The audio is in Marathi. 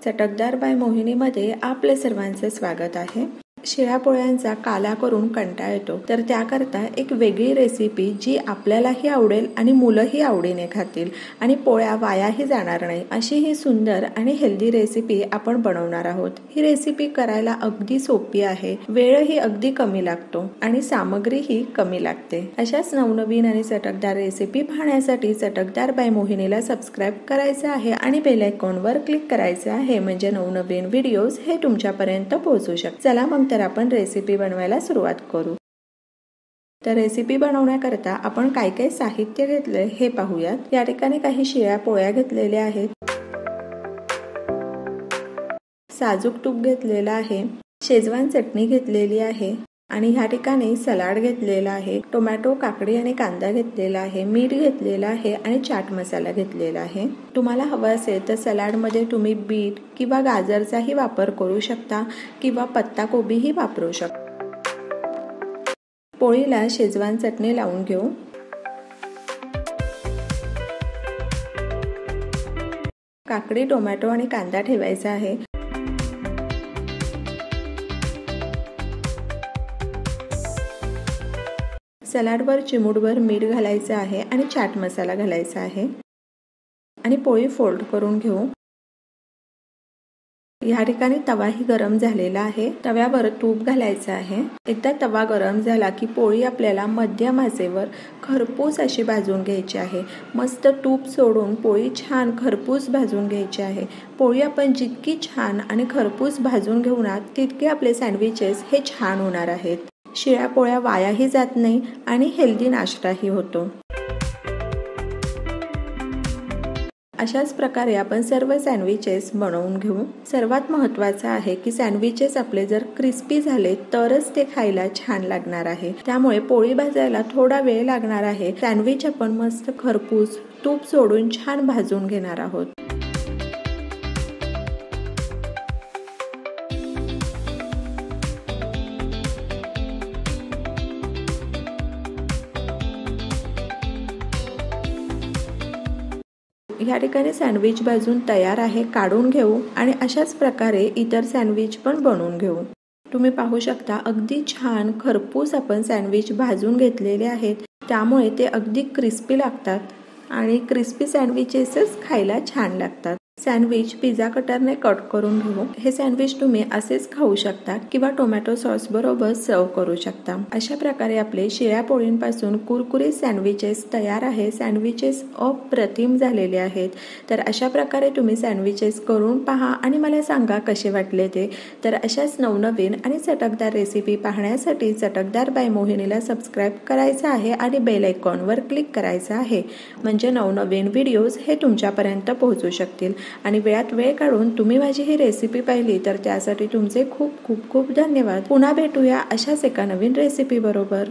चटकदार बाय मोहिनीमध्ये आपले सर्वांचे स्वागत आहे। शिळ्या पोळ्यांचा काला करून कंटाळा येतो, तर त्याकरता एक वेगळी रेसिपी जी आपल्यालाही आवडेल आणि मुलंही आवडीने खातील आणि पोळ्या वायाही जाणार नाही अशी ही सुंदर आणि हेल्दी रेसिपी आपण बनवणार आहोत। ही रेसिपी करायला अगदी सोपी आहे, वेळही अगदी कमी लागतो आणि सामग्रीही कमी लागते। अशाच नवनवीन आणि चटकदार रेसिपी पाहण्यासाठी चटकदार बाय मोहिनीला सबस्क्राइब करायचं आहे आणि बेल आयकॉनवर क्लिक करायचं आहे, म्हणजे नवनवीन व्हिडिओज हे तुमच्यापर्यंत पोहोचू शकतात। चला मग तर आपण रेसिपी बनवायला सुरुवात करू। तर रेसिपी बनवण्याकरता आपण काय काय साहित्य घेतले हे पाहूयात। या ठिकाणी काही शिळ्या पोळ्या घेतलेल्या आहेत, साजूक तूप घेतलेला आहे, शेजवान चटणी घेतलेली आहे आणि ह्या ठिकाणी सलाड घेतलेला आहे, टोमॅटो, काकडी आणि कांदा घेतलेला आहे, मीठ घेतलेला आहे आणि चाट मसाला घेतलेला आहे। तुम्हाला हवं असेल तर सलाड मध्ये तुम्ही बीट किंवा गाजरचाही वापर करू शकता किंवा पत्ता कोबीही वापरू शकता। पोळीला शेजवान चटणी लावून घेऊ। काकडी, टोमॅटो आणि कांदा ठेवायचा आहे। सलाडवर चिमूटभर मीठ घालायचं आहे आणि चाट मसाला घालायचा आहे आणि पोळी फोल्ड करून घेऊ। या ठिकाणी तवाही गरम झालेला आहे, तव्यावर तूप घालायचं आहे। एकदा तवा गरम झाला की पोळी आपल्याला मध्यम आचेवर खरपूस अशी भाजून घ्यायची आहे। मस्त तूप सोडून पोळी छान खरपूस भाजून घ्यायची आहे। पोळी आपण जितकी छान आणि खरपूस भाजून घेऊ ना, तितके आपले सँडविचेस हे छान होणार आहेत। शिळ्या पोळ्या वायाही जात नाही आणि हेल्दी नाश्ताही होतो। अशाच प्रकारे आपण सर्व सँडविचेस बनवून घेऊ। सर्वात महत्त्वाचं आहे की सँडविचेस आपले जर क्रिस्पी झाले तरच ते खायला छान लागणार आहे, त्यामुळे पोळी भाजायला थोडा वेळ लागणार आहे। सँडविच आपण मस्त खरपूस तूप सोडून छान भाजून घेणार आहोत। या ठिकाणी सँडविच भाजून तयार आहे, काढून घेऊ आणि अशाच प्रकारे इतर सँडविच पण बनवून घेऊ। तुम्ही पाहू शकता अगदी छान खरपूस आपण सँडविच भाजून घेतलेले आहेत, त्यामुळे ते अगदी क्रिस्पी लागतात आणि क्रिस्पी सँडविचेसच खायला छान लागतात। सँडविच पिझ्झा कटरने कट करून घेऊ। हे सँडविच तुम्ही असेच खाऊ शकता किंवा टोमॅटो सॉस बरोबर सर्व करू शकता। अशा प्रकारे आपले शिळ्या पोळींपासून कुरकुरीत सँडविचेस तयार आहे। सँडविचेस अप्रतिम झालेले आहेत। तर अशा प्रकारे तुम्ही सँडविचेस करून पहा आणि मला सांगा कसे वाटले ते। तर अशाच नवनवीन आणि चटकदार रेसिपी पाहण्यासाठी चटकदार बाय मोहिनीला सबस्क्राइब करायचं आहे आणि बेल आयकॉनवर क्लिक करायचं आहे, म्हणजे नवनवीन व्हिडिओज हे तुमच्यापर्यंत पोहोचू शकतील। आणि वेळात वेळ काढून तुम्ही माझी ही रेसिपी पाहिली तर त्यासाठी तुमचे खूप खूप खूप धन्यवाद। पुन्हा भेटूया अशाच एका नवीन रेसिपी बरोबर।